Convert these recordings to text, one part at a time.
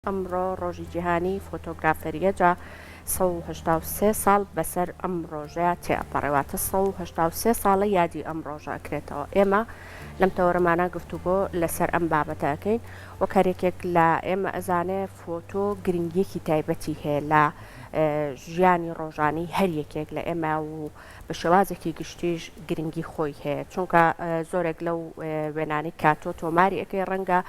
ئەمڕۆ ڕۆژی جیهانی فۆتۆگرافەریە جا 1970 ساڵ بەسەر ئەم ڕۆژەیە تێپەڕێواتە 1970 ساڵە یادی ئەم ڕۆژەکرێتەوە. ئێمە لەم تەوەرەمانە گفتوگۆ لەسەر ئەم بابەتەکەین و کارێکێک لە ئێمە ئەزانێ فۆتۆ گرنگیەکی تایبەتی هەیە لە ژیانی ڕۆژانی هەر یەکێک لە ئێمە و بە شێوازێکی گشتیش گرنگی خۆی هەیە چونکە زۆرێک لەو وێنانی کاتۆ تۆماری ئەەکەی ڕەنگە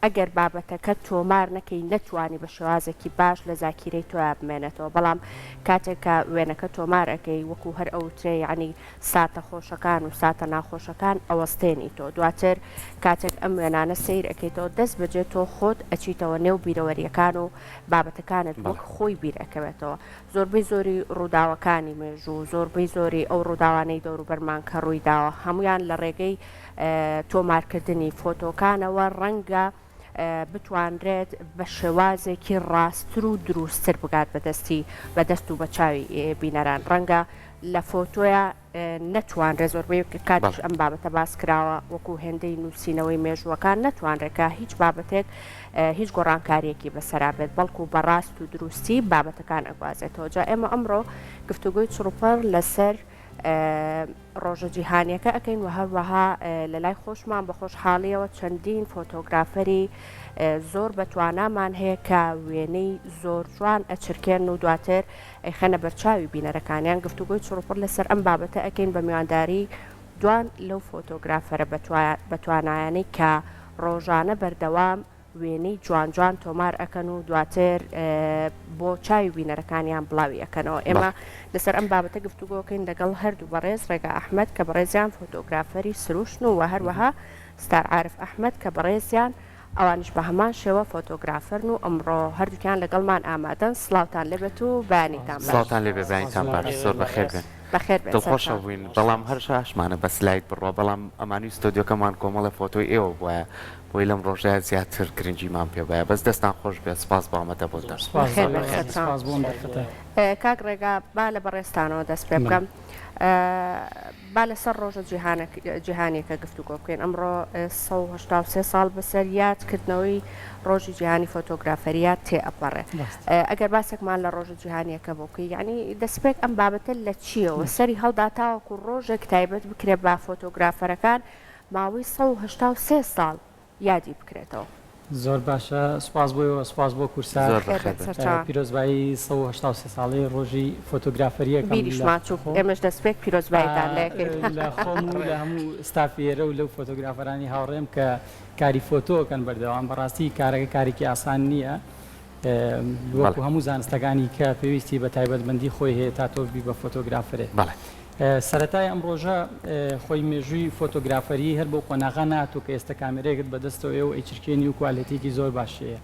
ئەگەر بابەتەکە تۆمار نەکەی نەتوانی بە شێوازێکی باش لە زاکیرەی تۆ بمێنێتەوە بەڵام کاتێککە وێنەکە تۆمار ئەەکەی وەکو هەر ئەوترێ ینی ساتە خۆشەکان و ساتە ناخۆشەکان ئەوەستێنی تۆ دواتر کاتێک ئەم وێنانە سیر ئەەکەیتەوە دەست بەجێت تۆ خۆت ئەچیتەوە نێو بیرەوەریەکان و بابەتەکانت وەک خۆی بیر ئەەکەوێتەوە زۆربەی زۆری ڕووداوەکانی مێژ و زۆربەی زۆری ئەو ڕووداوانەی دەوروبەرمان کە ڕوویداوە هەمویان لە ڕێگەی تۆمارکردنی فۆتۆکانەوە ڕەنگە بتوانرێت بە شێوازێکی ڕاستتر و دروستتر بگات بەدەست و بە چاوی بینەران ڕەنگە لە فۆتۆیە نەتوانرێت زۆربەی کاتش ئەم بابەتە باس کراوە وەکو هێندەی نووسینەوەی مێژوەکان نەتوانرێتکە هیچ بابەتێک هیچ گۆڕانکاریەکی بەسەرابێت بەڵکو بەڕاست و دروستی بابەتەکان ئەگوازێتەوە جا ئێمە ئەمڕۆ گفتوگوی چڕوپەر لەسەر ڕۆژە جیهانیەکە ئەەکەین و هەروەها لە لای خۆشمان بە خۆشحاڵیەوە چەندین فۆتۆگرافەری زۆر بەتوانامان هەیە کە وێنەی زۆر جوان ئەچرکێن و دواتر ئەیخەنە بەرچاوی بینەرەکانیان گفتوگوی چڕوپڕ لەسەر ئەم بابەتە ئەەکەین بە میوانداری دوان لەو فۆتۆگرافەرە بەتوانایانی کە ڕۆژانە بەردەوام وێنەی جوان جوان تۆمار ئەەکەن و دواتر بۆ چاوی بینەرەکانیان بڵاوی ئەەکەنەوە ئێمە لەسەر ئەم بابەتە گفتوگۆکەین لەگەڵ هەردوو بەڕێز ڕێگا ئەحمەد کە بەڕێزیان فۆتۆگرافەری سروشن و هەروەها ستار عارف ئەحمەد کە بەڕێزیان ئەوانش بە هەمان شێوە فۆتۆگرافەرن و ئەمڕۆ هەردووکیان لەگەڵمان ئامادەن سڵاوتان لێبێت و بەیانیتان سڵاوتان لێبێ بەیانیتان باش زۆر بەخێر بێن بەخێر دڵخۆشە بووین بەڵام هەر شاشمانە بە سلایت بڕۆ بەڵام ئەمانی ستۆدیۆکەمان کۆمەڵە فۆتۆی ئێوە بووە بۆی لەم ڕۆژەیە زیاتر گرنگیمان پێ بایە بەس دەستان خۆش بێت سپاس بەمەدە بۆتە کاک ڕێگا با لە بەڕێستانەوە دەست پێ بکەم با لەسەر ڕۆژە جیهانیەکە گفتوگۆ بکەین ئەمڕۆ 1970 ساڵ بەسەر یادکردنەوەی ڕۆژی جیهانی فۆتۆگرافەریە تێئەپەڕێ ئەگەر باسێکمان لە ڕۆژە جیهانیەکە بۆکەی یعنی دەستپێک ئەم بابەتە لە چیەوە سەری هەڵداتاوەکو ڕۆژێک تایبەت بکرێت با فۆتۆگرافەرەکان ماوەی 1970 ساڵ یادی بکرێتەوە زۆر باشە سپاس بۆیەوە سپاس بۆ کورسار پیرۆزبایی 1970 ساڵی ڕۆژی فۆتۆگرافەریە بیریشماچوو ئێمەش دەستپێک پیرۆزباییدان لە خۆم و لە هەموو ستافێرە و لەو فۆتۆگرافەرانی هاوڕێم کە کاری فۆتۆکەن بەردەوام بەڕاستی کارەکە کارێکی ئاسان نییە وەکو هەموو زانستەکانی کە پێویستی بە تایبەتمەندی خۆی هەیە تا تۆ بی بە فۆتۆگرافەرێ سەرەتای ئەم ڕۆژە خۆی مێژووی فۆتۆگرافەری هەر بۆ قۆناغا ناتۆ کە ئێستا کامێرەیەکت بەدەستەوە ئێوە ئەیچرکێنی و کوالێتێکی زۆر باشەیە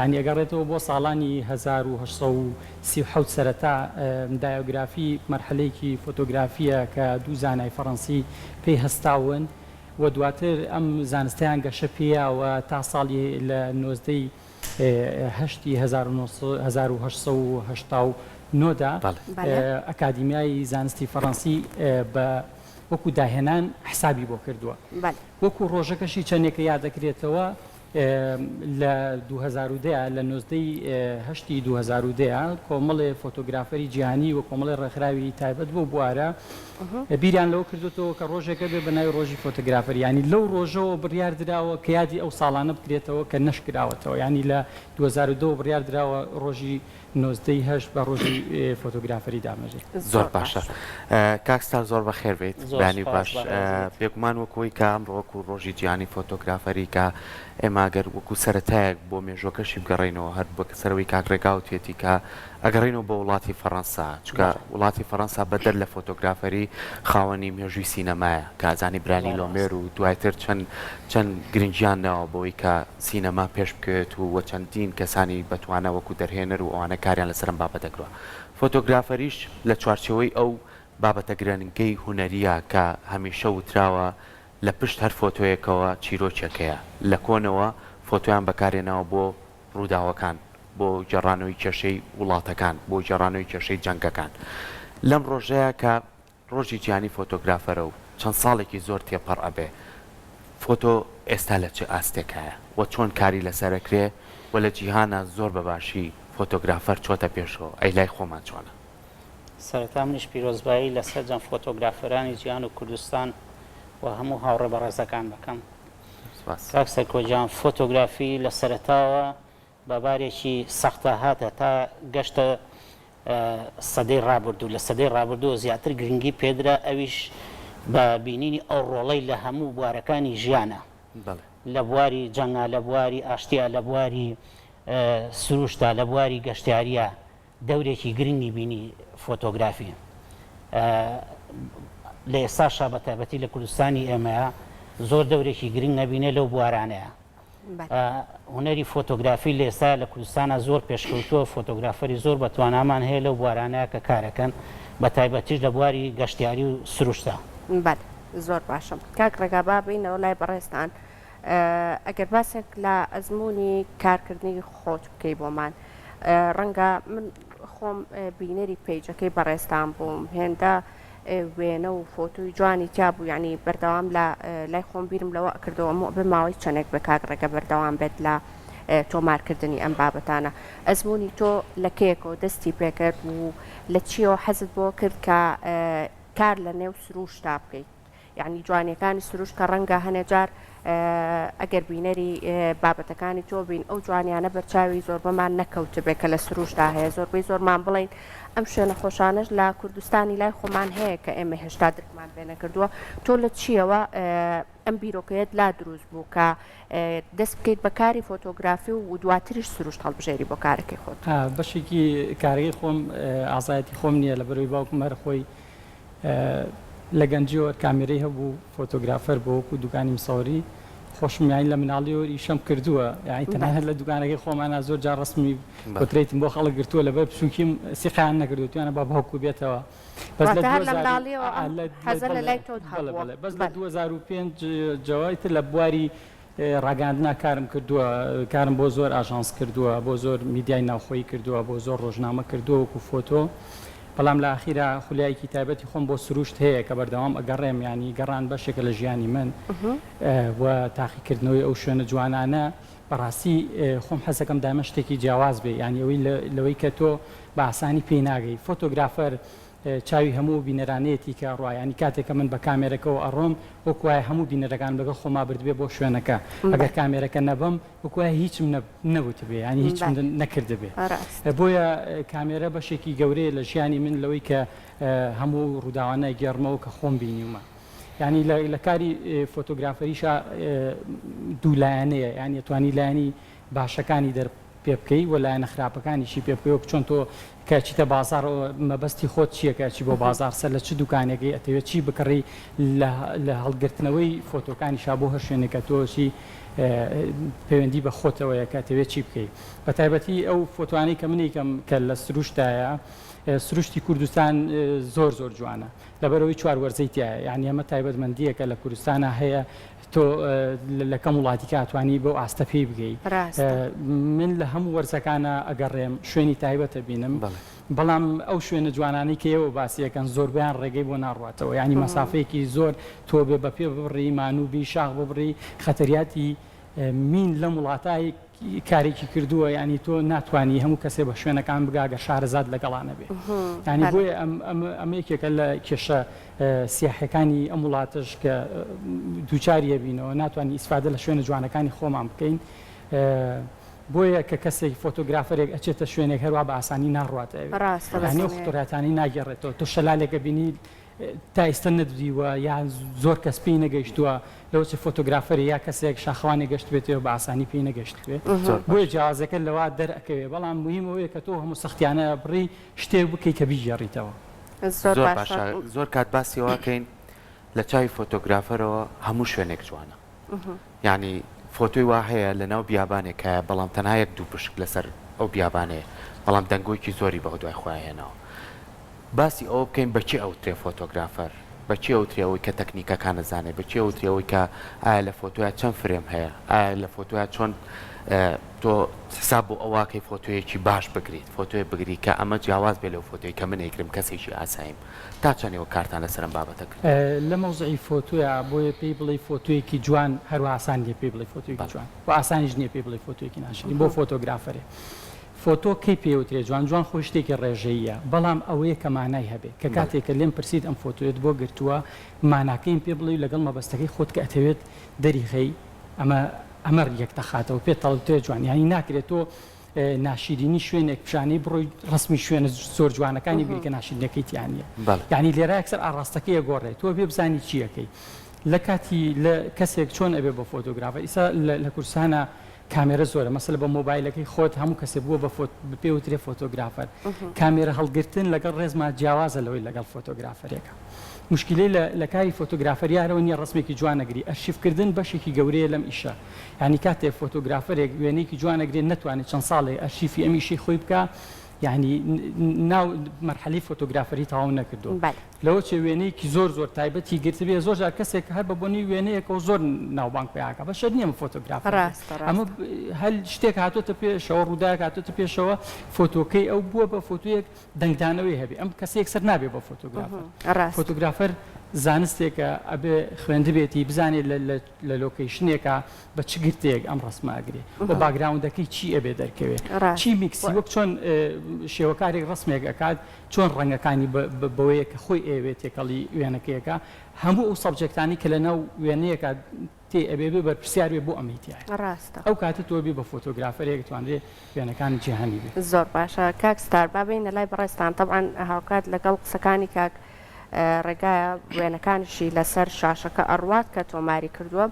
هەنی ئەگەڕێتەوە بۆ ساڵانی 1930 سەرەتا دایۆگرافی مەرحلەیەکی فۆتۆگرافیە کە دوو زانای فەڕەنسی پێی هەستاون و دواتر ئەم زانستیان گەشە پێیاوە تا ساڵی لە نۆزدەی هەشتی 1970 نۆدا ئەکادیمیای زانستی فەڕەنسی بە وەکو داهێنان حسابی بۆ کردووە وەکو ڕۆژەکەشی چەندێکە یادەکرێتەوە لە 2010 لە نۆزدەی هەشتی 2010 کۆمەڵێ فۆتۆگرافەری جیهانی و کۆمەڵی ڕێکخراوی تایبەت بۆ بوارە بیریان لەوە کردوەوە کە ڕۆژێکە بێ بە ناوی ڕۆژی فۆتۆگرافەری ینی لەو ڕۆژەوە بڕیار درراوە کە یادی ئەو ساڵانە بکرێتەوە کە نەشکراوەتەوە ینی لە 2002 بڕیار درراوە ڕۆژی نۆزدەی هەشت بە ڕۆژی فۆتۆگرافەری دامەژێت زۆر باشە کاکستار زۆر بەخێر بێت بەیانی باش پێگومان وەکوی کە ئەمڕۆ وەکو ڕۆژی جیهانی فۆتۆگرافەری کە ئێماگەر وەکو سەرەتایەک بۆ مێژوەکەشی بگەڕێنەوە هەر بە سەرەوەی کاکڕێگا و توێتی کە ئەگەڕێنەوە بە وڵاتی فەڕەنسا چکە وڵاتی فەڕەنسا بەدەر لە فۆتۆگرافەری خاوەنی مێژووی سینەمایە کە ئازانی برانی لۆمێر و دوایتر چەند گرنگیانەوە بۆی کە سینەما پێش بکەوێت و وە چەندین کەسانی بەتوانە وەکو دەرهێنەر و ئەوانە کاریان لەسەرم بابەتەکرەوە فۆتۆگرافەریش لە چوارچەوەی ئەو بابەتە گرنگەی هونەریە کە هەمیشە وتراوە لە پشت هەر فۆتۆیەکەوە چیرۆکێکەیە لە کۆنەوە فۆتۆیان بەکارێنەوە بۆ ڕووداوەکان بۆ جێڕانەوەی کێشەی وڵاتەکان بۆ جێڕانەوەی کێشەی جەنگەکان لەم ڕۆژەیە کە ڕۆژی جیهانی فۆتۆگرافەرە و چەند ساڵێکی زۆر تێپەڕ ئەبێ فۆتۆ ئێستا لە چه ئاستێک هەیە و چۆن کاری لەسەرەکرێ و لە جیهانە زۆر بەباشی فۆتۆگرافەر چۆتە پێشەوە ئەی لای خۆمان چۆنە سەرەتا منیش پیرۆزبایی لەسەر جەم فۆتۆگرافەرانی جیهان و کوردستان و هەموو هاوڕێ بەڕێزەکان بکەم. کاک سەرکۆجیان فۆتۆگرافی لە سەرەتاوە بەبارێکی سەختە هاتە تا گەشتە سەدەی ڕابردوو لە سەدەی ڕابردووە زیاتر گرنگی پێدرا ئەویش بە بینینی ئەو ڕۆڵەی لە هەموو بوارەکانی ژیانە لە بواری جەنگا لە بواری ئاشتیا لە بواری سروشتا لە بواری گەشتیاریە دەورێکی گرنگی بینی فۆتۆگرافی لە ئێستاشا بە تایبەتی لە کوردستانی ئێمەیە زۆر دەورێکی گرنگ نەبینێ لەو بوارانەیە هوەری فۆتۆگرافی لە ئێستا لە کوردستانە زۆر پێشکەوتووە فۆتۆگرافەری زۆر بەتوانامان هەیە لەو بوارانەیە کە کارەکەن بە تایبەتیش لە بواری گەشتیاری و سروشتا. زۆر باشم کاک ڕێگابا بینەوە لای بەڕێستان ئەگەر باسێک لە ئەزمموی کارکردنی خۆت بکەی بۆمان ڕەنگە من خۆم بینەری پیجەکەی بەڕێستان بووم هێندە وێنە و فۆتۆی جوانی تیا بوو یعنی بەردەوام لە لای خۆم بیرم لەوە کردەوە بە ماوەی چەندێک بە کاک ڕێگە بەردەوام بێت لە تۆمارکردنی ئەم بابەتانە ئەزمموی تۆ لە کێکەوە دەستی پێکرد و لە چیەوە حەزت بۆ کرد کە کار لە نێو سروشتا بکەیت یعنی جوانیەکانی سروش کە ڕەنگە هەنێ جار ئەگەر بینەری بابەتەکانی تۆ بین ئەو جوانیانە بەرچاوی زۆر بەمان نەکەوتە بێ کە لە سروشتا هەیە زۆربەی زۆرمان بڵین ئەم شوێنە خۆشانش لە کوردستانی لای خۆمان هەیە کە ئێمە هێشتا درکمان پێ نەکردووە تۆ لە چیەوە ئەم بیرۆکەیەت لا دروست بوو کە دەست بکەیت بە کاری فۆتۆگرافی و دواتریش سروشت هەڵبژێری بۆ کارەکەی خۆت بەشێکی کارەکەی خۆم ئازایەتی خۆم نییە لە بەرەوەی باوکم هەر خۆی لە گەنجیەوە کامێرەی هەبوو فۆتۆگرافەر بۆ وەکو دوکانی مساوری خۆشمیانی لە مناڵیەوەری شەم کردووە یعنی تەنانەت لە دوکانەکەی خۆمانە زۆر جار ڕسمی کۆترێتم بۆ خەڵک گرتووە لەبەر پسوکیم سیقیان نەکردوتوانە بە باوکو بێتەوە بەس لە 2005 جوایتر لە بواری ڕاگەاندنا کارم کردووە کارم بۆ زۆر ئاژانس کردووە بۆ زۆر میدیای ناوخۆیی کردووە بۆ زۆر ڕۆژنامە کردووە وەکو فۆتۆ بەڵام لە ئاخیرا خولایەکی تایبەتی خۆم بۆ سروشت هەیە کە بەردەوام ئەگەڕێم ینی گەڕان بەشێکە لە ژیانی من و تاقیکردنەوەی ئەو شوێنە جوانانە بەڕاستی خۆم حەزەکەم دامە شتێکی جیاواز بێ ینی ئەوەی لەوەی کە تۆ بە ئاسانی پێی ناگەی فۆتۆگرافەر چاوی هەموو بینەرانەیەتی کە ڕواایانی کاتێکە من بە کامێرەکەەوە ئەڕۆم وەکوای هەموو بینەرەکان بەگە خۆما بردبێ بۆ شوێنەکە ئەگەر کامێرەکە نەبم وەکوای هیچم نەبوت بێ ینی هیچ نەکرد بێ بۆیە کامێرە بەشێکی گەورەیە لە ژیانی من لەوەی کە هەموو ڕووداوانە گێڕمەوە کە خۆم بینیومە ینی لە کاری فۆتۆگرافەریشە دوولایەنەیە یان توانی لایانی باشەکانی پێ بکەی و لایەنە خراپەکانیشی پێ بکەی چۆن تۆ کەچیتە بازار مەبەستی خۆت چییە چی بۆ بازار سەر لە چ دوکانێکی ئەتەوێت چی بکڕی لە هەڵگرتنەوەی فۆتۆکانیشا بۆ هەر شوێنێکە تۆشی پەیوەندی بە خۆتەوەیە کاتەوێت چی بکەیت بە تایبەتی ئەو فۆتوانەی کە منیکەم کە لە سروشتایە سروشتی کوردستان زۆر زۆر جوانە لەبەرەوەی چوار وەرزەیتیایە یعنی ئەمە تایبەتمەندیەکە لە کوردستانە هەیە تۆ لە کەم وڵاتی کاتوانی بۆ ئاستە پێی بگەی من لە هەموو وەرزەکانە ئەگەڕێم شوێنی تایبەتە بینم بەڵام ئەو شوێنە جوانانی کەەوە باسیەکەن زۆربیان ڕێگەی بۆ ناڕاتەوە ینی مەسافەیەکی زۆر تۆ بێ بە پێ بڕی مانوبی شاخ ببڕی خەتەریاتی مین لە وڵاتایی کارێکی کردووە ینی تۆ ناتوانانی هەموو کەسێ بە شوێنەکان بگاگە شارەزاد لەگەڵانە بێ ینی بۆیە ئەمەیەکێکە لە کێشە سیاحەکانی ئەم وڵاتش کە دووچاریە بینەوە ناتوانانی ئیسفادە لە شوێنە جوانەکانی خۆمان بکەین بۆیە کە کەسێک فۆتۆگرافەرێک ئەچێتە شوێنێک هەروە بە ئاسانی ناڕاتەوە خوتوڕاتانی ناگەڕێتەوە تۆ شەلالێکە بینی تا ئێستا نەدویوە یان زۆر کەس پێی نەگەیشتووە لەوە چ فۆتۆگرافەری یا کەسێک شاخوانی گەشت بێتەوە بە ئاسانی پێی نەگەشتوێ بۆیە جیازەکە لەوە دەرەکەوێ بەڵام مهمەوەیە کە تۆ هەموو سەختیانە بڕی شتێک بکەی کە بیژێڕیتەوە زۆر کات باسیەوەکەین لە چاوی فۆتۆگرافەرەوە هەموو شوێنێک جوانە یعنی فۆتۆی وا هەیە لە ناو بیابانێکە بەڵام تەنها یەک دوو پشک لەسەر ئەو بیابانەیە بەڵام دەنگۆیکی زۆری بە دوای خۆیانەوە باسی ئەوە بکەین بەچی ئەوترێ فۆتۆگرافەر بەچی ئەوترێەوەی کە تەکنیکەکان نەزانێت بەچی ئەوترێەوەی کە ئایا لە فۆتۆیا چەند فرێم هەیە ئایا لە فۆتۆیا چۆن تۆ حساب بۆ ئەوواکەی فۆتۆیەکی باش بگریت فۆتۆی بگری کە ئەمە جیاواز بێ لەو فۆتۆی کە من ئەیکرم کەسێکی ئاساییم تا چەندەوە کارتان لەسەرم بابەتە کرد لە مەوزعی فۆتۆیە بۆیە پێی بڵێ فۆتۆیەکی جوان هەروە ئاسان لێ پێی بڵێ فۆتۆیەکی جوان و ئاسانیش نییە پێی بڵێ فۆتۆیەکی ناشرین بۆ فۆتۆگرافەرێ فۆتۆ کەی پێوترێ جوان جوان خۆی شتێکی ڕێژەیە بەڵام ئەوەیە کە مانای هەبێت کە کاتێککە لێم پرسیید ئەم فۆتۆیت بۆ گرتووە ماناکەیم پێ بڵێ لەگەڵ مەبەستەکەی خۆت کە ئەتەوێت دەریخەی ئەمە یەک دەخاتەوە پێ تەڵتێ جوانیانی ناکرێت تۆ ناشرینی شوێنێک پیشانەی بڕۆی ڕسمی شوێنە زۆر جوانەکانی بیری کە ناشرینەکەی تیانە یعنی لێرە یەکسەر ئاڕاستەکەی گۆڕێت تۆ بێ بزانی چیەکەی لە کاتی لە کەسێک چۆن ئەبێ بە فۆتۆگرافە ئیسا لە کورسانە کامێرە زۆرە مەسەل بە مۆبایلەکەی خۆت هەموو کەسێ بووە بە پێوترێ فۆتۆگرافەر کامێرە هەڵگرتن لەگەڵ ڕێزما جیاوازە لەوەی لەگەڵ فۆتۆگرافەرێکە مشکلەی لە کاری فۆتۆگرافەریارەوە نییە ڕسمێکی جوانەگری ئەرشیفکردن بەشێکی گەورەیە لەم ئیشە ینی کاتێک فۆتۆگرافەرێک وێنەیەکی جوانەگرێت نتوانێت چەند ساڵێ ئەرشیفی ئەمیشی خۆی بکە یعنی ناو مەرحەلی فۆتۆگرافەری تەواو نەکردو لەوە چێ وێنەیەکی زۆر تایبەتی گرت بێ زۆر جار کەسێک هەر بە بۆنی وێنەیەکەوە زۆر ناوبانگ پیاکە بە شەر نییە فۆتۆگرافەر ئەمە هەل شتێک هاتۆتە پێشەوە ڕووداک هاتۆتە پێشەوە فۆتۆکەی ئەو بووە بە فۆتۆیەک دەنگدانەوەی هەبێ ئەم کەسێک سەر نابێ بە فۆتۆگرافەر زانستێکە ئەبێ خوێندبێتی بزانێت لە لۆکیشنێکە بە چ گرتێک ئەم ڕسماگرێ بە باگراوندەکەی چی ئەبێ دەرکەوێت چی میکسی وەک چۆن شێوەکارێک ڕسمێک ئەکات چۆن ڕەنگەکانی بەوەیە کە خۆی ئەوێت تێکەڵی وێنەکەیەکە هەموو ئەو سەبجەکتانی کە لەناو وێنەیەکە تێ ئەبێ بەرپرسیار بێ بۆ ئەمیتیای ڕاستە ئەو کاتە تۆبی بە فۆتۆگرافەرێک توانرێت وێنەکانی جیهانی بێت زۆر باشە کاک ستار بابێنە لای بەڕێستان تەبعاً هاوکات لەگەڵ قسەکانی کاک ڕێگایە وێنەکانشی لەسەر شاشەکە ئەڕوات کە تۆماری کردووە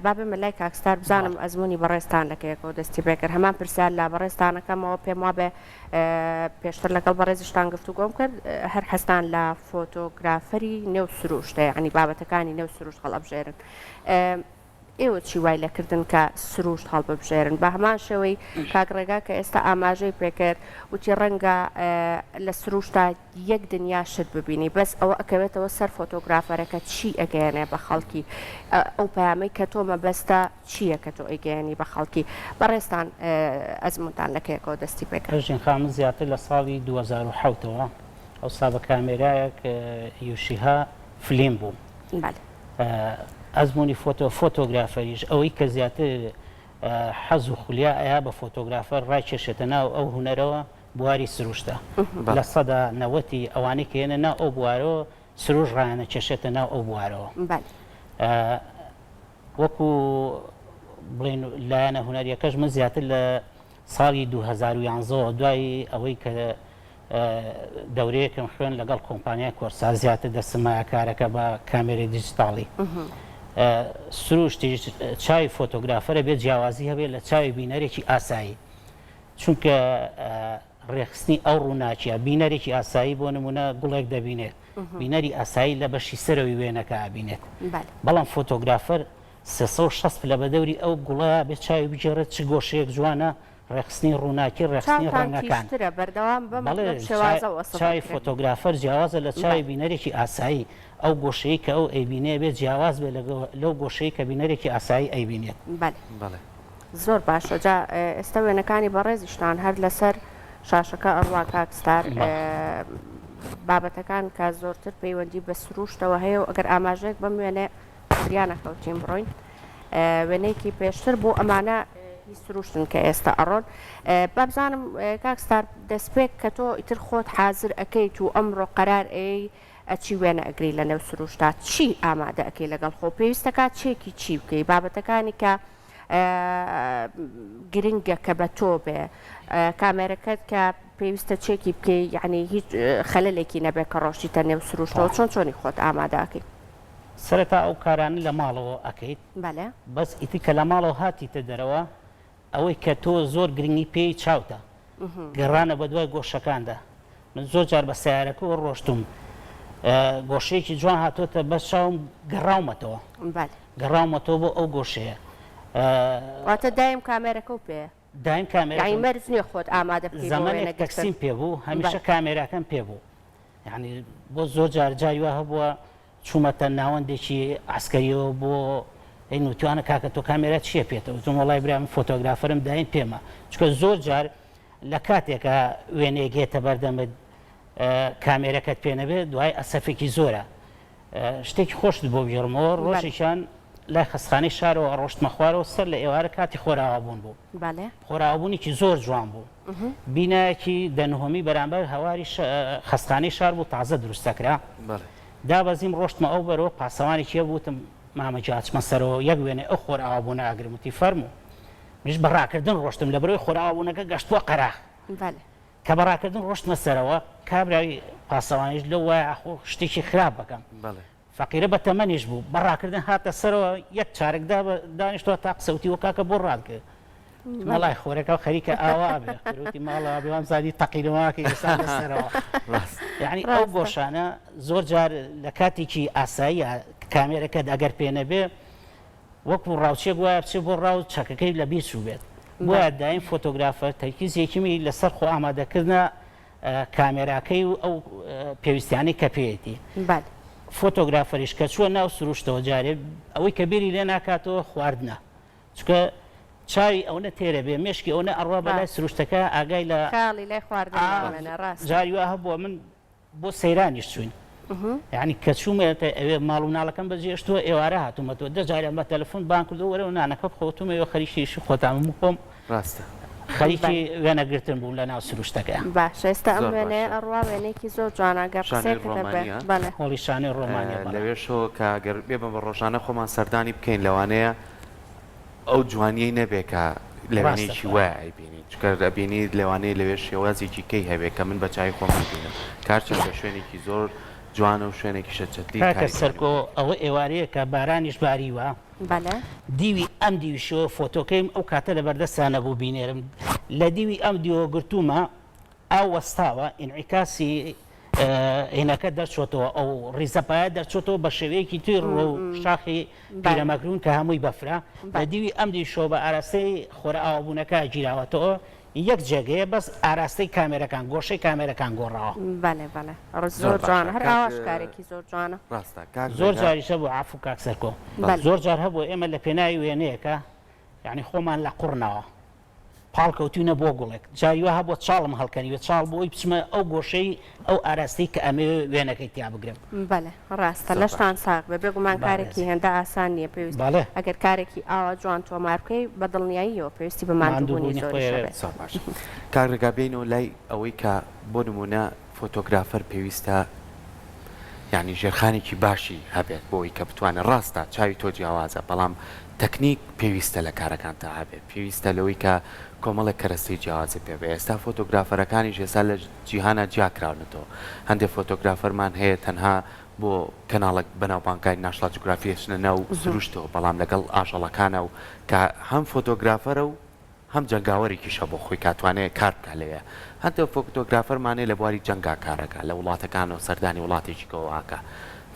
بابێ مەلای کاکستار بزانم ئەزمموی بەڕێستان لەکەیەکەوە دەستی بێکرد هەمان پرسیار لا بەڕێستانەکەمەوە پێم وابێ پێشتر لەگەڵ بەڕێزشتان گفتو گۆم کرد هەر هەستان لە فۆتۆگرافەری نێو سروشتە یعنی بابەتەکانی نێو سروشت هەڵەبژێرن ئێوە چی وای لەکردن کە سروشت هەڵببژێرن بە هەمان شێوەی کاگڕێگا کە ئێستا ئاماژەی پێکرد وتی ڕەنگە لە سروشتا یەک دنیا شت ببینی بەس ئەوە ئەکەوێتەوە سەر فۆتۆگرافەرەکە چی ئەگەیانێ بە خەڵکی ئەو پامەی کە تۆ مەبەستە چییە کە تۆ ئەیگەیانی بە خەڵکی بەڕێستان ئەزمونتان لەکەیەکەوە دەستی پێکرد ژین خام زیاتر لە ساڵی 2007ەوە ئەو سا بە کامێرایەک یوشیها فلیم بوو ئەزمموی فۆتۆگرافەریش ئەوەی کە زیاتر حەز و خولیا ئەیا بە فۆتۆگرافەر ڕایکێشێتە ناو ئەو هوەرەوە بواری سروشتە لە سەدا نەوەتی ئەوانەی کێنە ناو ئەو بوارەوە سروش ڕایانە کێشێتە ناو ئەو بوارەوە وەکو بڵێن لایەنە هوەریەکەش من زیاتر لە ساڵی 2011 دوای ئەوەی کە دەورەیەکم خوێن لەگەڵ کۆمپانیای کۆرسا زیاتر دەسمایە کارەکە بە کامێرەی دیجیتاڵی سروشتی چاوی فۆتۆگرافەرە بێت جیاوازی هەبێت لە چاوی بینەرێکی ئاسایی چونکە ڕێخستنی ئەو ڕووناچیە بینەرێکی ئاسایی بۆ نمونە گوڵێک دەبینێت بینەری ئاسایی لە بەشی سەرەوەی وێنەکە ئابینێت بەڵام فۆتۆگرافەر 360 لە بەدەوری ئەو گوڵە بێت چاوی بجێڕێت چ گۆشەیەک جوانە ڕێخستنی ڕووناکی ڕێخستنی ڕەنگەکان چاوی فۆتۆگرافەر جیاوازە لە چاوی بینەرێکی ئاسایی ئەو گۆشەی کە ئەو ئەیبینێ بێت جیاواز بێت لەو گۆشەی کە بینەرێکی ئاسایی ئەیبینێت زۆر باشە جا ئێستا وێنەکانی بەڕێزیشتان هەر لەسەر شاشەکە ئەڕوا کاکستار بابەتەکان کە زۆرتر پەیوەندی بە سروشتەوە هەیە و ئەگەر ئاماژەیەک بەم وێنێ بریانەکەوتین بڕۆین وێنەیەکی پێشتر بۆ ئەمانە سروشتن کە ئێستا ئەڕۆن بابزانم کاکستار دەستپێک کە تۆ ئیتر خۆت حازر ئەەکەیت و ئەمڕۆ قەرار ئەچی وێنە ئەگری لە نێو سروشتا چی ئامادە ئەەکەی لەگەڵ خۆ پێویستەکات چێکی چی بکەی بابەتەکانی کە گرنگە کە بە تۆ بێ کامێرەکەت کە پێویستە چێکی بکەی یعنی هیچ خەلەلێکی نەبێت کە ڕۆشتیتە نێو سروشتەوە چۆنی خۆت ئامادەکەی سەرەتا ئەو کارانە لە ماڵەوە ئەەکەیت بەس ئیتی کە لە ماڵەوە هاتیتە دەرەوە ئەوەی کە تۆ زۆر گرنگی پێی چاوتە گەڕانە بە دوای گۆشەکاندا من زۆر جار بە سیارەکەەوە ڕۆشتم گۆشەیەکی جوان هاتۆتە بەس چاوم گەڕاومەتەوە گەڕاومەتەوە بۆ ئەو گۆشەیە واتە دایم کامێرەکە و پێ دایم کامێرای مەرز نییە خۆت ئامادە زەمانێک تەکسیم پێبوو هەمیشە کامێراکەم پێبوو یعنی بۆ زۆر جار جاری وە هەبووە چوومەتە ناوەندێکی عسکەریەوە بۆ ئەی نوتوانە کاکە تۆ کامێرە چیە پێێتەوە تۆ وڵای برام فۆتۆگرافەرم داین پێمە چکە زۆر جار لە کاتێکە وێنێگێتە بەردەمت کامێرەکەت پێ نەبێت دوای ئەسەفێکی زۆرە شتێکی خۆشت بۆ بژێڕمەوە ڕۆژێکیان لای خستخانەی شارەوە ڕۆشتمە خوارەوە سەر لە ئێوارە کاتی خۆراوابوون بوو خۆراوبوونێکی زۆر جوان بوو بینایەکی دەنهۆمی بەرامبەر هەواری خستخانەی شار بوو تازە دروستەکرا دابەزیم ڕۆشتمە ئەو بەرەوە پاسەوانێکی بوتم مامەجاچمە سەرەوە یەک وێنێ ئەو خۆراوبوون ئاگرمتی فەرموو منیش بەڕاکردن ڕۆشتم لە بەرەوەی خۆراوبوونەکە گەشتووە قەراخ کە بەڕاکردن ڕۆشتمە سەرەوە کابراوی پاسەوانیش لەو وایە شتێکی خراپ بکەم فەقیرە بە تەمەنیش بوو بەڕاکردن هاتە سەرەوە یەک چارێکدا دانیشتوە تا قسەوتی وە کاکە بۆ ڕادکرد مەڵای خۆرەکە و خەریکە ئاوا بێ خۆتی ماڵەوە بێوام زادی تەقیلەوەکە ئێستا لەسەرەوە یعنی ئەو گۆشانە زۆر جار لە کاتێکی ئاسایی کامێرەکەت ئەگەر پێ نەبێ وەکو ڕاوچێک وایە بچێت بۆ ڕاو چەکەکەی لە بیر چوو بێت بۆیە دایم فۆتۆگرافەر تەرکیز یەکیمی لەسەر خۆ ئامادەکردنە کامێراکەی و ئەو پێویستیانی کە پێێتی فۆتۆگرافەریش کە چووە ناو سروشتەوە جارێ ئەوەی کە بیری لێ ناکاتەوە خواردنە چکە چاوی ئەوە تێرە بێ مێشکی ئەوە ئەڕوا بەلای سروشتەکە ئاگای لە جاریوە هەبووە من بۆ سەیرانیش چوین یعنی کە چوومێتە ئەوێ ماڵ و ناڵەکەم بەجێشتووە ئێوارە هاتوومەتەوە دەجارە بە تەلەفۆن بان کردو وەرە و نانەکە خۆتومەوە خەریکیشی خۆتام خۆم ڕاستە خەریکی وێنەگرتن بوو لە ناو سروشتەکە باش ئێستا ئەم وێنێ ئەڕوا وێنێکی زۆر جوانەگە هۆڵی شانەی ڕۆمانیا لەوێشەوە کە گەر بێ بە ڕۆژانە خۆمان سەردانی بکەین لەوانەیە ئەو جوانیەی نەبێ کە لەوانەیەکی وایە ئەیبینی چکە ئەبینی لەوانەیە لەوێ شێوازێکی کەی هەبێت کە من بە چای خۆمان بینم کارچەند بە شوێنێکی زۆر جوانە و شوێنێکی شەچەتی کاکە سەرکۆ ئەوە ئێوارەیە کە بارانیش باریوە دیوی ئەم دیویشەوە فۆتۆکەیم ئەو کاتە لە بەردەستانە بوو بینێرم لە دیوی ئەم دیوە گرتومە ئەو وەستاوە ئینعیکاسی هێنەکە دەرچۆتەوە ئەو ڕیزەپایە دەرچۆتەوە بە شێوەیەکی توی ڕۆ شاخی پیرەمەگرون کە هەمووی بەفرا بە دیوی ئەم دیشەوە بە ئاراستەی خۆرە ئاوابوونەکە گیراوەتەوە یەک جێگەیە بەس ئاراستەی کامێرەکان گۆشەی کامێرەکان گۆڕاوە زۆر جوان هەر ئاواشکارێکی زۆر جوانە زۆر جاریشە بۆ عفو کاک سەرکۆ زۆر جار هەبوو ئێمە لە پێناوی وێنەیەکە یعنی خۆمان لە قوڕنەوە پاڵکەوتینە بۆ گوڵێک جاریوە هەبوو چاڵم هەڵکەنیوە چاڵ بۆی بچمە ئەو گۆشەی ئەو ئاراستی کە ئەمێ وێنەکەی تیا بگرم ڕاستە لەشتان ساق بە بێگومان کارێکی هێندە ئاسان نییە پێویست ئەگەر کارێکی ئاوا جوان تۆمار بکەی بە دڵنیاییەوە پێویستی بە ماندووبوونی زۆر کارڕێگا بینەوە لای ئەوەی کە بۆ نمونە فۆتۆگرافەر پێویستە یعنی ژێرخانێکی باشی هەبێت بۆی کە بتوانێت ڕاستە چاوی تۆ جیاوازە بەڵام تەکنیک پێویستە لە کارەکان تا هەبێت پێویستە لەوەی کە کۆمەڵێک کەرەستی جیاوازە پێ بێ ئێستا فۆتۆگرافەرەکانی ێستا لە جیهانە جیاکراونەتەوە هەندێک فۆتۆگرافەرمان هەیە تەنها بۆ کەناڵێک بەناوبانگای ناشڵات جوگرافیەچنە ناو سروشتەوە بەڵام لەگەڵ ئاژەڵەکانە و کە هەم فۆتۆگرافەرە و هەم جەنگاوەرێکیشە بۆ خۆی کاتوانەیە کار بکە لەوێ هەندێک فۆتۆگرافەرمانەیە لە بواری جەنگاکارەکە لە وڵاتەکانەوە سەردانی وڵاتێکیەوەکە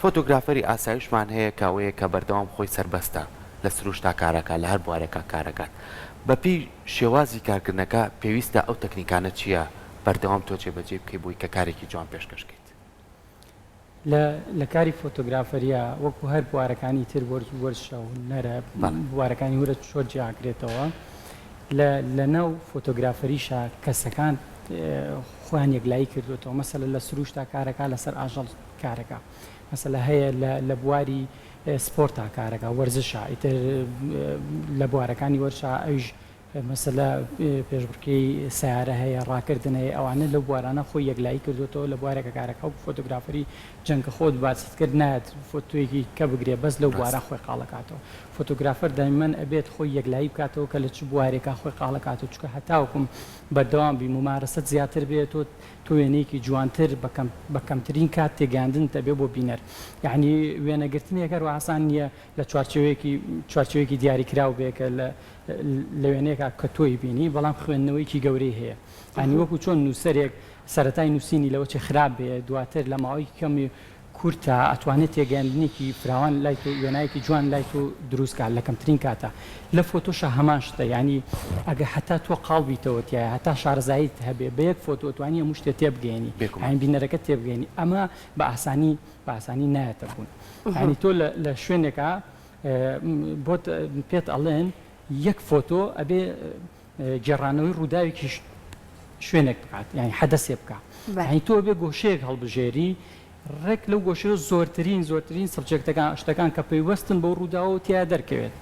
فۆتۆگرافەری ئاسایشمان هەیە کاوەیە کە بەردەوام خۆی سربەستە لە سروشتا کارەکە لە هەر بوارێکە کارەکات بەپی شێوازی کارکردنەکە پێویستە ئەو تەکنیکانە چییە بەردەوام تۆ جێبەجێ بکەی بووی کە کارێکی جوان پێشکەشکەیت لە کاری فۆتۆگرافەریە وەکو هەر بوارەکانی تر وەرشە و نەرە بوارەکانی ورە چۆر جیاکرێتەوە لە ناو فۆتۆگرافەریشە کەسەکان خۆیان یەکلایی کردوێتەوە مەسەلە لە سروشتا کارەکە لەسەر ئاژەڵ کارەکە مەسەلە هەیە لە بواری سپۆرتا کارەکە وەرزشە ئیتر لە بوارەکانی وەرشە ئەویش مەسەلە پێشبڕکەی سیارە هەیە ڕاکردن هەیە ئەوانە لە بوارانە خۆی یەکلایی کردوێتەوە لە بوارێکە کارەکە و فۆتۆگرافەری جەنگە خۆت باسیتکرد نایەت فۆتۆیەکی کە بگرێ بەس لەو بوارە خۆی قاڵەکاتەوە فۆتۆگرافەر دایمەن ئەبێت خۆی یەکلایی بکاتەوە کە لە چ بوارێکە خۆی قاڵەکاتەوە چکە هەتاوکم بەردەوام بی ممارەسەت زیاتر بێت تۆ وێنەیەکی جوانتر بە کەمترین کات تێگەاندن دەبێ بۆ بینەر یعنی وێنەگرتنێکە و ئاسان نییە لە چوارچێوەیەکی دیاریکرااو بێکە لە وێنەیەکە کە تۆی بینی بەڵام خوێندنەوەیکی گەورەی هەیە ئەنی وەکو چۆن نووسەرێک سەرەتای نووسینی لەوە چه خراپ بێ دواتر لە ماوەی کەمی کورتە ئەتوانێت تێگەاندنێکی فراوان لای تۆ وێنایەکی جوان لای تۆ دروستکات لە کەمترین کاتە لە فۆتۆشە هەمان شتە ینی ئەگە هەتا تۆ قاڵبیتەوەتیە هەتا شارزایت هەبێ بە یەک فۆتۆتوانی هەموو شتێ تێبگەێنی ئاین بینەرەکە تێبگەێنی ئەمە بە ئاسانی نایەتە بوون ینی تۆ لە شوێنێکە بۆ پێت ئەڵێن یەک فۆتۆ ئەبێ گێڕانەوەی ڕووداوێکی شوێنێک بکات یعنی حەدەسێ بکات یعنی تۆ بێ گۆشەیەک هەڵبژێری ڕێک لەو گۆشەیە زۆرترین سبجەکتەکان شتەکان کە پەیوەستن بۆ ڕووداوە تیا دەرکەوێت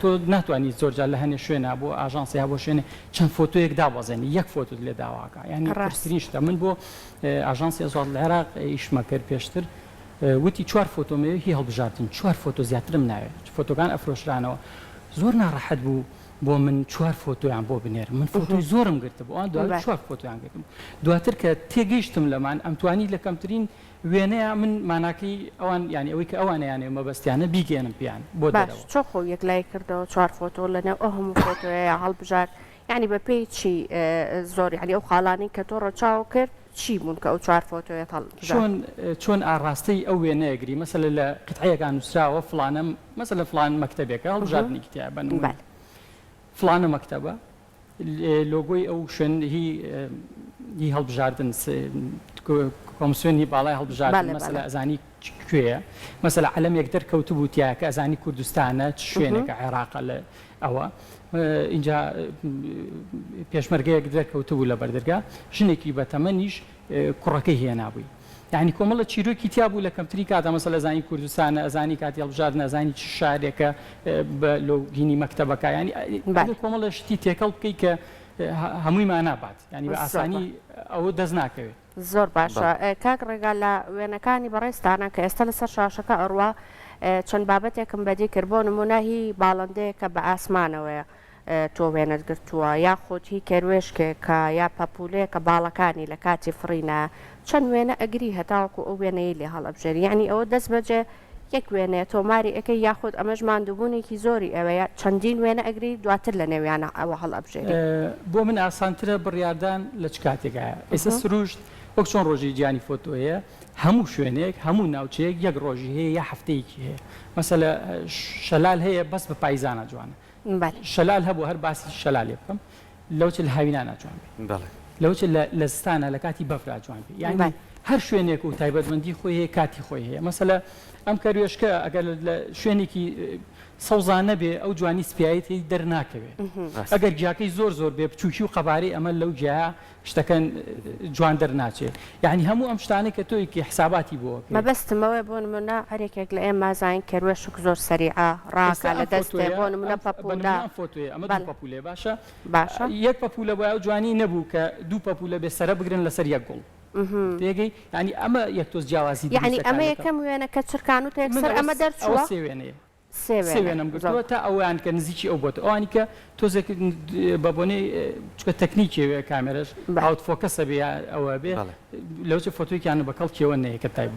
تۆ ناتوانانی زۆرجار لە هەنێ شوێنە بۆ ئاژانسی بۆ شوێنێ چەند فۆتۆیەک دابەزێنی یەک فۆتۆت لێ داواکە یعنی ڕاستترین شتە من بۆ ئاژانسی ئەزاد لە عێراق ئیشمە کرد پێشتر وتی 4 فۆتۆمەوە هی هەڵبژاردن 4 فۆتۆ زیاترم ناوێت فۆتۆکان ئەفرۆشرانەوە زۆر ناڕەحەت بوو بۆ من 4 فۆتۆیان بۆ بنێر من فۆتۆی زۆرم گرتە بۆ ئەوان دوای 4 فۆتۆیان گرتم دواتر کە تێگەیشتم لەمان ئەمتوانی لە کەمترین وێنەیە من ماناکەی ئەوان ینی ئەوەی کە ئەوانیانێ مەبەستیانە بیگەێنم پیان بۆ چۆ خۆ یەک لای کردەوە 4 فۆتۆ لەنێو ئەو هەموو فۆتۆیە هەڵبژار ینی بە پێی چی زۆر ینی ئەو خاڵانی کە تۆ ڕەچاو کرد چی بوون کە ئەو 4 فۆتۆیە چۆن ئاڕاستەی ئەو وێنەیەگری مەسەلە لە قطعەکان نووسراوە فلانە مەسەلە فلان مەکتەبێکە هەڵبژاردنی کتێبن فلانە مەکتەبە لۆگۆی ئەو شوێن هی هەڵبژاردن کۆمسیۆنی باڵای هەڵبژاردن مەسەلە ئەزانی کوێیە مەسەلە عەلەمێک دەرکەوت بوو تیا کە ئەزانی کوردستانە چ شوێنێکە عێراقە لە ئەوە اینجا پێشمەرگەیەک دەرکەوت بوو لە بەردەرگا ژنێکی بەتەمەنیش کوڕەکەی هێنابووی یعنی کۆمەڵە چیرۆکی تیا بوو لە کەمتری کاتە مەسەلە ئەزانی کوردستانە ئەزانی کاتی هەڵبژاردن ئەزانی چ شارێکە بە لۆگینی مەکتەبەکە ینی کۆمەڵە شتی تێکەڵ بکەی کە هەموویمان نابات ینی بە ئاسانی ئەوە دەست ناکەوێت زۆر باشە کاک ڕێگا لە وێنەکانی بەڕێستانە کە ئێستا لەسەر شاشەکە ئەڕوا چەند بابەتێکم بەدی کرد بۆ نمونەهی باڵندەیەکە بە ئاسمانەوەیە تۆ وێنت گرتووە یاخود هی کێروێشکێکە یا پەپولەیە کە باڵەکانی لە کاتی فڕینە چەند وێنە ئەگری هەتاوەکو ئەو وێنەی لێ هەڵەبژێری یعنی ئەوە دەست بەجێ یەک وێنەیە تۆماری ئەەکەی یاخود ئەمەش ماندووبوونێکی زۆری ئەوەیە چەندین وێنە ئەگری دواتر لە نێویانە ئەوە هەڵەبژێری بۆ من ئاسانترە بڕیاردان لە چ کاتێکایە ئێستا سروشت وەک چۆن ڕۆژی گیانی فۆتۆیە هەموو شوێنێک هەموو ناوچەیەک یەک ڕۆژی هەیە یا هەفتەیەکی هەیە مەسەلە شەلال هەیە بەس بە پایزانە جوانە شەلال هەبوو هەر باسی شەلالێ بکەم لەوچ لە هاوینا ناجوان بێ لەوچ لە ستانە لە کاتی بەفرا جوان بێ یعنی هەر شوێنێک و تایبەتمەندی خۆی هەیە کاتی خۆی هەیە مەسەلە ئەم کەروێشکە ئەگەر لە شوێنێکی سەوزانە بێ ئەو جوانی سپایەتی دەرناکەوێت ئەگەر گیاکەی زۆر بێ بچووکی و قەبارەی ئەمە لەو جیا شتەکەن جوان دەرناچێت یعنی هەموو ئەم شتانەی کە تۆیکی حساباتی بۆ مەبەستمەوەی بۆ نمونە هەرێکێک لە ئێمە زانین کەروێشک زۆر سەریعە ڕاکە لە دەستێ بۆ نمونە پەپولا فۆتۆیە ئەمە پەپولێ باشە یەک پەپولە بۆ ئەو جوانی نەبوو کە دوو پەپولە بێ سەرە بگرن لەسەر یەک گوڵ تێگەی ینی ئەمە یەک تۆز جیاوازی یعنی ئەمە یەکەم وێنە کە چرکان و تێکسەر ئەمە دەرچووە سێوێنەیە سێوێنم گرتووە تا ئەویان کە نزیکی ئەو بۆت ئەوانی کە تۆزێک بە بۆنەی چکە تەکنیکیێوێ کامێرەش ئاوت فۆکەسە بێ ئەوە بێ لەوچە فۆتۆیکیان بە کەڵکیەوە نەیە کە تای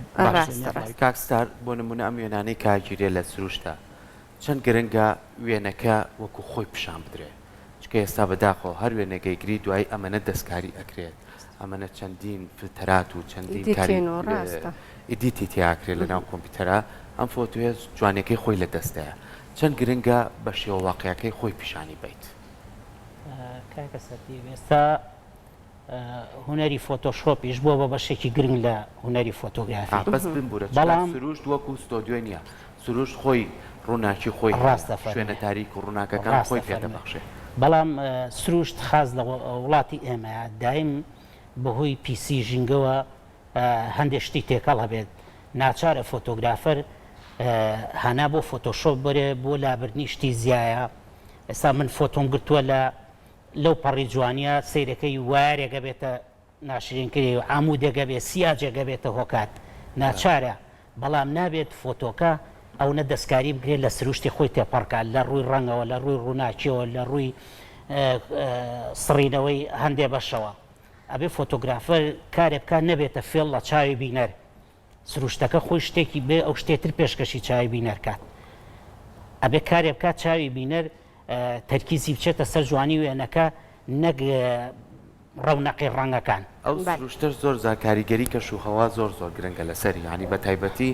کاکستار بۆ نمونە ئەم وێنانەی کاگیرێ لە سروشتە چەند گرنگە وێنەکە وەکو خۆی پیشان بدرێ چکە ئێستا بەداخۆ هەر وێنەگەی گری دوای ئەمەنە دەستکاری ئەکرێت ئەمەنە چەندین فلتەرات و چەندین ئیدیتی تیاکرێت لە ناو کۆمپیوتەرە ئەم فۆتۆیە جوانەکەی خۆی لە دەستەیە چەند گرنگە بە شێوە واقعەکەی خۆی پیشانی بیت کاکە سەتی ئێستا هوەری فۆتۆشۆپیش بووە بە بەشێکی گرنگ لە هوەری فۆتۆگرافی بەس بمبورە بەڵام سروشت وەکو ستۆدیۆ نییە سروشت خۆی ڕووناکی خۆی ڕاستە شوێنە تاریک و ڕووناکەکان خۆی پێدەبەخشێ بەڵام سروشت خاز لە وڵاتی ئێمە دایم بەهۆی پیسی ژینگەوە هەندێک شتی تێکەڵ هەبێت ناچارە فۆتۆگرافەر هەنا بۆ فۆتۆشۆپ بەرێ بۆ لابردنی شتی زیایە ئێستا من فۆتۆم گرتووە لەو پەڕی جوانیە سیرەکەی وارێگە بێتە ناشرینکردی و عمودێگە بێت سیاجێگە بێتە هۆکات ناچارە بەڵام نابێت فۆتۆکە ئەو نە دەستکاری بگرێت لە سروشتی خۆی تێپەڕکات لە ڕووی ڕەنگەوە لە ڕووی ڕووناکیەوە لە ڕووی سڕینەوەی هەندێ بەشەوە ئەبێ فۆتۆگرافەر کارێ بکات نەبێتە فێڵ لە چاوی بینەر سروشتەکە خۆی شتێکی بێ ئەو شتێتر پێشکەشی چاوی بینەرکات ئەبێ کارێ بکات چاوی بینەر تەرکیزی بچێتە سەر جوانی وێنەکە نەک ڕەونەقی ڕەنگەکان ئەو سروشتەش زۆر زار کاریگەری کەشوهەوا زۆر گرنگە لەسەری ینی بە تایبەتی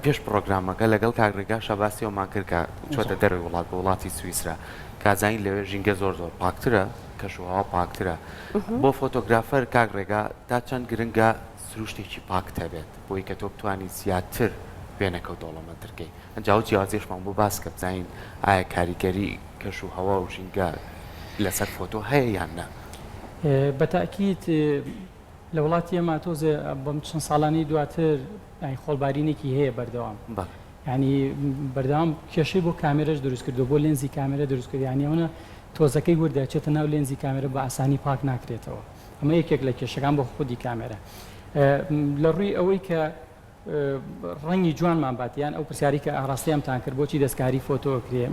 پێش پرۆگرامەکە لەگەڵ کاگڕێگا شەباسیەوەمان کرد کە چۆتە دەروی وڵات بە وڵاتی سویسرا کازانی لەوێ ژینگە زۆر پاکترە کەشوهەوا پاکترە بۆ فۆتۆگرافەر کاگڕێگا تا چەند گرنگە سروشتێکی پاک هەبێت بۆی کە تۆ بتوانانی زیاتر وێنەکە و دەوڵەمەندترکەی ئەنجاو جیازێشمان بۆ باس کە بزانین ئایا کاریگەری کەش و هەوا و ژینگە لەسەر فۆتۆ هەیە یان نە بەتاکیت لە وڵاتی ئێمە تۆزێ بەم چەند ساڵانی دواتر خۆڵبارینێکی هەیە بەردەوام ینی بەردەوام کێشەی بۆ کامێرەش دروست کردو بۆ لێنزی کامێرە دروست کرد یانیەوەنە تۆزەکەی وردەچێتە ناو لێنزی کامێرە بە ئاسانی پاک ناکرێتەوە ئەمە یەکێک لە کێشەکان بۆ خودی کامێرە لە ڕووی ئەوەی کە ڕەنگی جوانمان باتیان ئەو پرسیاری کە ئاڕاستیامتان کرد بۆچی دەستکاری فۆتۆکرێ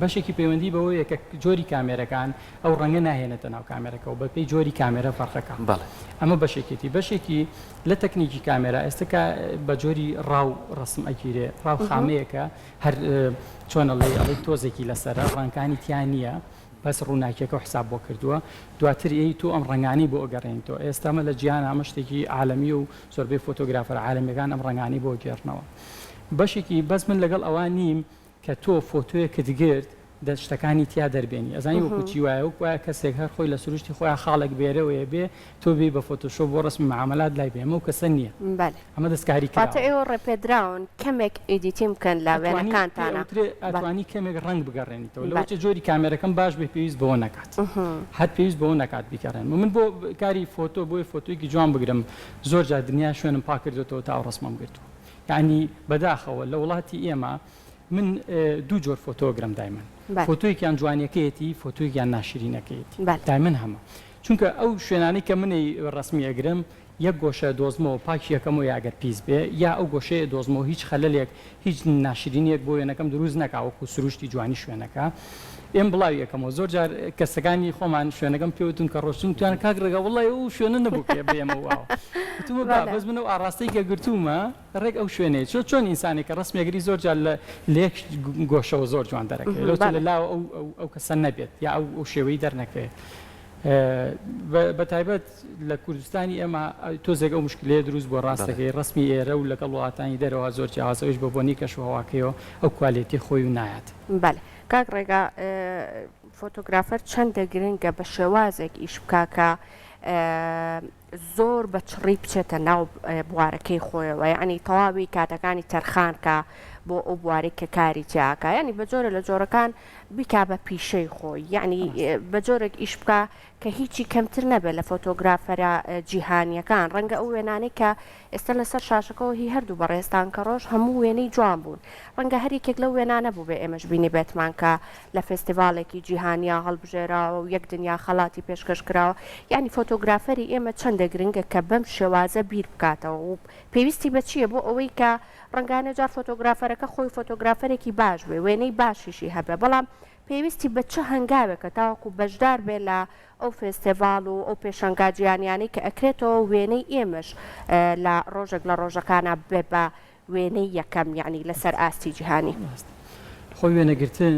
بەشێکی پەیوەندی بەوەیە کە جۆری کامێرەکان ئەو ڕەنگە ناهێنێتە ناو کامێرەکەەوە بە پێی جۆری کامێرە فەرقەکە ئەمە بەشێکی لە تەکنیکی کامێرە ئێستاکە بە جۆری ڕاو ڕسم ئەگیرێ ڕاو خامەیەکە هەر چۆنەڵی ئەڵی تۆزێکی لەسەرە ڕەنگەکانی تیان نییە بەس ڕووناکیەکە و حساب بۆ کردووە دواتر ئەی تۆ ئەم ڕنگانی بۆ ئەگەڕێنیتەوە ئێستامە لە جیان ئەمە شتێکی عالەمی و زۆربەی فۆتۆگرافەر عالەمیەکان ئەم ڕنگانی بۆ گێڕنەوە بەشێکی بەس من لەگەڵ ئەوان نیم کە تۆ فۆتۆیەکە دگرت شتەکانی تیا دەربێنی ئەزانی وەکوچی وایە وایە کەسێک هەر خۆی لە سروشتی خۆیان خاڵک بێرەوەیە بێ تۆ بێ بە فۆتۆشۆ بۆ ڕسمی معاملات لای بێمە و کەسە نییە ئەمە دەستکاری کاتە ئێوە ڕێپێدراون کەمێک ئیدیتی بکەن لا وێنەکانتانە ئەتوانی کەمێک ڕنگ بگەڕێنیتەوە لەوەی جۆری کامێرەکەم باش بێ پێویست بەوە نکات هەر پێویست بەوە نکات بیکارێن من بۆ کاری فۆتۆ بۆی فۆتۆیکی جوان بگرم زۆر جار دنیا شوێنم پاکردێتەوە تا ڕسمم گرتووە یعنی بەداخەوە لە وڵاتی ئێمە من دوو جۆر فۆتۆگرم دایمەن فۆتۆیەکیان جوانیەکەیەتی فۆتۆیەکیان ناشرینەکەیەتی دایمەن هەمە چونکە ئەو شوێنانی کە منی ڕسمی ئەگرم یەک گۆشە دۆزمەوە پاکی یەکەم و یاگەر پیس بێ یا ئەو گۆشەیە دۆزمەوە هیچ خەلەلێک هیچ ناشرینیەک بۆ وێنەکەم دروست نەکاوەکو سروشتی جوانی شوێنەکە ئێم بڵاو یەکەمەوە زۆر جار کەسەکانی خۆمان شوێنەکەم پێوتون کە ڕۆشتون توان کاک ڕێگە وڵای و شوێنە نەبوو پێ بێمە واوە بەس من و ئاڕاستی کە گرتومە ڕێک ئەو شوێنەیە چۆن ئینسانی کە ڕسمێگری زۆر جار لە لێک گۆشەوە زۆر جوان دەرەکەی لەوتە لە لاوە ئەو کەسە نەبێت یا ئەو شێوەی دەرنەکەێت بە تایبەت لە کوردستانی ئێمە تۆزێک ئەو مشکلەیە دروست بۆ ڕاستەکەی ڕسمی ئێرە و لەگەڵ وڵاتانی دەرەوە زۆر جیاوازەوەش بە بۆنی کەشوهواکەیەوە ئەو کوالیتی خۆی و نایەت کاک ڕێگا فۆتۆگرافەر چەندە گرنگە بە شێوازێک ئیش بکاکە زۆر بە چڕی بچێتە ناو بوارەکەی خۆیەوە یعنی تەواوی کاتەکانی تەرخانکە بۆ ئەو بوارێک کە کاری تیاکە ینی بە جۆرە لە جۆرەکان بیکا بە پیشەی خۆی یعنی بە جۆرێک ئیش بکە کە هیچی کەمتر نەبێت لە فۆتۆگرافەرە جیهانیەکان ڕەنگە ئەو وێنانەی کە ئێستا لەسەر شاشەکەەوە هی هەردوو بەڕێستان کە ڕۆژ هەموو وێنەی جوان بوون ڕەنگە هەریکێک لەو وێنانە بوو بێ ئێمەش بینی بێتمان کە لە فستیڤالێکی جیهانیا هەڵبژێراوە و یەک دنیا خەڵاتی پێشکەش کراوە یعنی فۆتۆگرافەری ئێمە چەندە گرنگە کە بەم شێوازە بیر بکاتەوە و پێویستی بە چییە بۆ ئەوەی کە ڕنگانە جار فۆتۆگرافەرەکە خۆی فۆتۆگرافەرێکی باش بێ وێنەی باشیشی هەبێ بەڵام پێویستی بە چه هەنگاوێکە تاوەکو بەشدار بێ لە ئەو فستیڤال و ئەو پێشەنگاجییانیانی کە ئەکرێتەوە وێنەی ئێمەش لە ڕۆژێک لە ڕۆژەکانە بێ بە وێنەی یەکەم یعنی لەسەر ئاستی جیهانی خۆی وێنەگرتن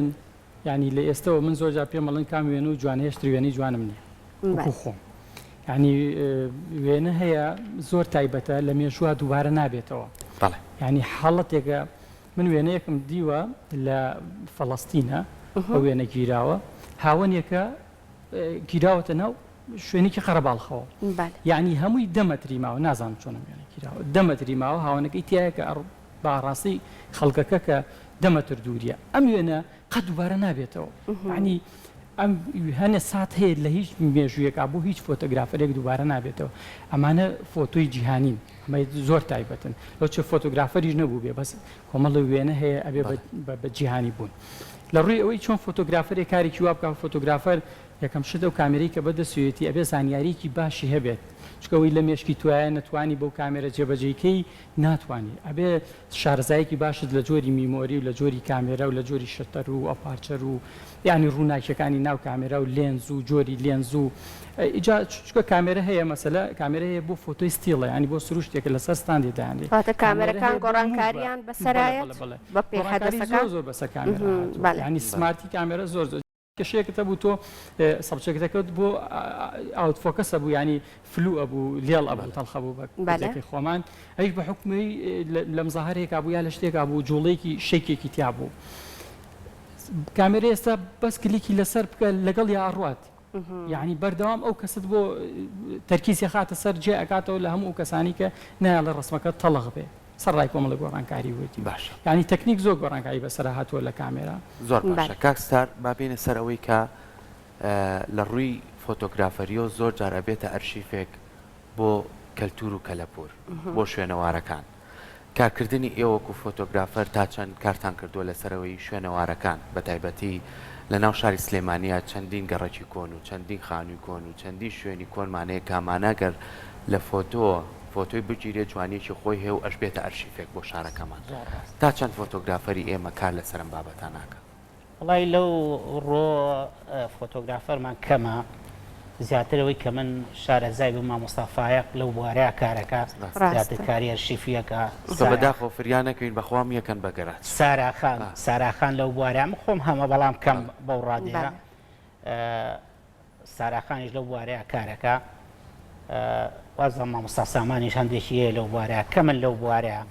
ینی لە ئێستەوە من زۆر جا پێم مەڵن کام وێن و جوانهێشتری وێنەی جوانم نییە خۆم ینی وێنە هەیە زۆر تایبەتە لە مێژووە دووبارە نابێتەوە ینی حاڵەتێکە من وێنەیەکم دیوە لە فەڵەستینە ئەو وێنە گیراوە هاوەنێکە گیراوەتە ناو شوێنێکی قەرەباڵخەوە یعنی هەمووی دەمەتری ماوە نازانم چۆنم وێنە گیراوە دەمەتری ماوە هاوەنەکەی تایە کە باڕاستی خەڵکەکە کە دەمەتر دووریە ئەم وێنە قەت دووبارە نابێتەوە ینی ئەم هەنە سات هەیە لە هیچ مێژوویەکە بۆ هیچ فۆتۆگرافەرێک دووبارە نابێتەوە ئەمانە فۆتۆی جیهانین ئەمە زۆر تایبەتن لەو چه فۆتۆگرافەریش نەبوو بێ بەس کۆمەڵی وێنە هەیە ئەبێ بە جیهانی بوون لە ڕووی ئەوەی چۆن فۆتۆگرافەرێک کارێکی وا بکە فۆتۆگرافەر یەکەم شتە و کامێرەی کە بەدەسوێتی ئەبێ زانیاریکی باشی هەبێت چکەوەی لە مێشکی توایە نەتوانی بۆ کامێرە جێبەجێکەی ناتوانانی ئەبێ شارزایەکی باشت لە جۆری میمۆری و لە جۆری کامێرە و لە جۆری شتەر و ئەپارچەر و یعنی ڕووناکیەکانی ناو کامێرە و لێنز و جۆری لێنز و چکە کامێرە هەیە مەسەلە کامێرە هەیە بۆ فۆتۆی ستیڵە ینی بۆ سروشتێکە لەسەر ستاندی دایانێت کامێرەکان گۆڕانکاریان بەسەرایەت بە پێخەدەسەکان زۆر بەسەر کامێرە ینی سمارتی کامێرە زۆر کەشەیەکتە بوو تۆ سەبچێکەکەت بۆ ئاوت فۆکەسە بوو ینی فلو ئەبوو لێڵ ئەبوو تەڵخە بوو بەکەی خۆمان ئەویش بە حکومی لە مزاهرێکا بوو یا لە شتێکا بوو جوڵێکی شێکێکی تیا بوو کامێرە ئێستا بەس کلیکی لەسەر بکە لەگەڵ یا ئەڕوات یعنی بەردەوام ئەو کەست بۆ تەرکیزی خاتە سەر جێ ئەکاتەوە لە هەموو کەسانی کە نایڵە ڕسمەکە تەڵغ بێ سەرڕای کۆمەڵە گۆڕانکاری وتی باش ینی تەکنیک زۆر گۆڕانکاری بەسەر هاتووە لە کامێرا زۆر باشە کاکستار بابینە سەر ئەوەی کە لە ڕووی فۆتۆگرافەریۆ زۆر جارە بێتە ئەرشیفێک بۆ کەلتور و کەلەپور بۆ شوێنەوارەکان کارکردنی ئێوەکو فۆتۆگرافەر تا چەند کارتان کردووە لەسەرەوەی شوێنەوارەکان بە تایبەتی لە ناو شاری سلێمانیا چەندین گەڕەکی کۆن و چەندین خانووی کۆن و چەندی شوێنی کۆنمانەیە کامانەگەر لە فۆتۆی بگیرێ جوانیەکی خۆی هەیە و ئەش بێتە ئەرشیفێک بۆ شارەکەمان تا چەند فۆتۆگرافەری ئێمە کار لەسەرم بابەتان ناکە وڵی لەو ڕۆ فۆتۆگرافەرمان کەمە زیاترەوەی کە من شارەزای بە مامۆستافایەق لەو بوارەیە کارەکە زیاتر کاری ئەرشیفیەکە بەداخۆ فریانەکەین بەخوام یەکەن بەگەرات ساراخان لەو بوارە من خۆم هەمە بەڵام کەم بەو ڕادەیە ساراخانیش لەو بوارەیە کارەکە وازە مامۆستا سامانیش هەندێکی هەیە لەو بوارەیە کە من لەو بوارەیە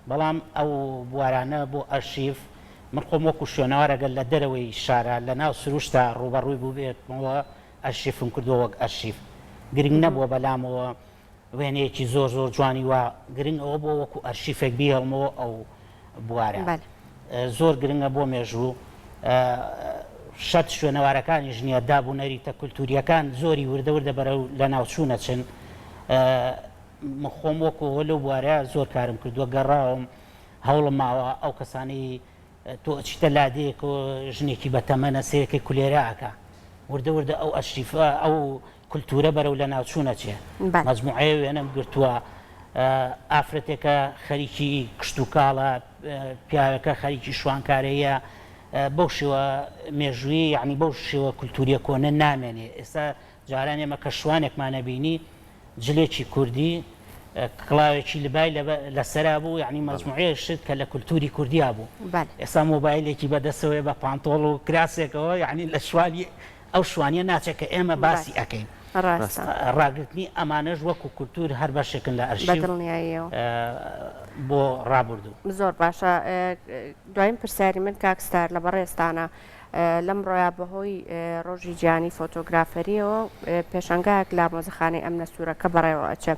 بەڵام ئەو بوارانە بۆ ئەرشیف من خۆم وەکو شوێنەوارەگەل لە دەرەوەی شارە لە ناو سروشتا ڕوبەڕووی بوو بێتمەوە ئەرشیفم کردو وەک ئەرشیف گرنگ نەبووە بەلامەوە وێنەیەکی زۆر زۆر جوانی وە گرنگ ئەوە بۆ وەکو ئەرشیفێک بیهێڵمەوە ئەو بوارە زۆر گرنگە بۆ مێژوو شەت شوێنەوارەکانی ژنیە دابوونەریتە کولتوریەکان زۆری وردەوردە بەرەو لە ناوچوونە چن خۆم وەکو لەو بوارەیە زۆر کارم کردووە گەڕاوم هەوڵم ماوە ئەو کەسانی تۆ ئەچیتە لادەیەک و ژنێکی بەتەمەنە سەیەکی کولێراکە وردە وردە ئەو ئەشریفە ئەو کولتورە بەرەو لە ناوچوونە چێ مەجموعەیە وێنەم گرتووە ئافرەتێکە خەریکی کشت و کاڵە پیاوەکە خەریکی شوانکارەیە بەو شێوە مێژووی یعنی بەو شێوە کولتوریە کۆنە نامێنێ ئێستا جاران ئێمە کە شوانێکمانە بینی جلێکی کوردی کڵاوێکی لەبای لەسەرا بوو یعنی مەجموعەیە شت کە لە کولتوری کوردیا بوو ئێستا مۆبایلێکی بەدەستەوەی بە پانتۆڵ و کراسێکەوە یعنی لە شوانی ئەو شوانیە ناچێت کە ئێمە باسی ئەەکەین ڕاگررتنی ئەمانەش وەکو کولتور هەر بەشێکن لە ئەرشیف بۆ ڕابردوو زۆر باشە دوایین پرسیاری من کاکستار لە بەڕێستانە لەم ڕۆیا بەهۆی ڕۆژی گیانی فۆتۆگرافەریەوە پێشنگایەک لە مۆزەخانەی ئەم نەسوورەکە بەڕێوە ئەچێ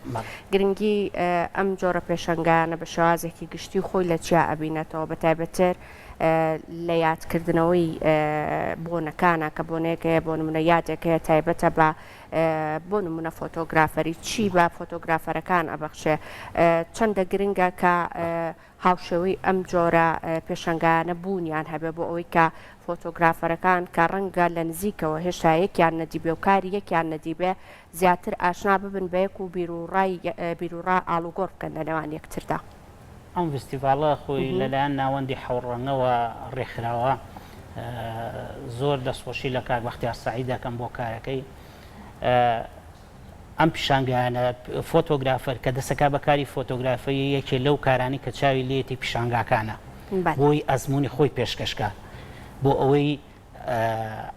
گرنگی ئەم جۆرە پێشنگانە بە شێوازێکی گشتی خۆی لە چیا ئەبینێتەوە بەتایبەتر لە یادکردنەوەی بۆنەکانە کە بۆنێکەیە بۆ نمونە یادێکەیە تایبەتە بە بۆ نمونە فۆتۆگرافەری چی بە فۆتۆگرافەرەکان ئەبەخشێ چەندە گرنگە کە هاوشێوەی ئەم جۆرە پێشنگانە بوونیان هەبێ بۆ ئەوەی کە فۆتۆگرافەرەکان کە ڕەنگە لە نزیکەوە هێشتا یەکیان نەدیبێ و کاری یەکیان نەدیبێ زیاتر ئاشنا ببن بە یەک و بیرروڕا ئاڵوگۆڕ بکەن لە نێوان یەکتردا. ئەم فستیڤالە خۆی لەلایەن ناوەندی حەوڕەنەوە ڕێکخراوە زۆر دەستخۆشی لە کار بەختیار سەعید دەکەم بۆ کارەکەی ئەم پیشانگانە فۆتۆگرافەر کە دەسەکا بەکاری فۆتۆگرافی یەکێ لەو کارانی کە چاوی لێتی پیشانگاکانە بۆی ئەزمموی خۆی پێشکەشکە بۆ ئەوەی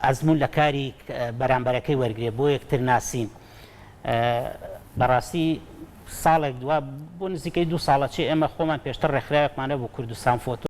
ئەزمون لە کاری بەرامبەرەکەی وەرگێ بۆ یەکتر ناسین بەڕاستی ساڵێک دووە بۆ نزیکەی 2 ساڵە چێ ئێمە خۆمان پێشتر ڕێکخراوێکمانە بۆ کوردستان فۆتۆ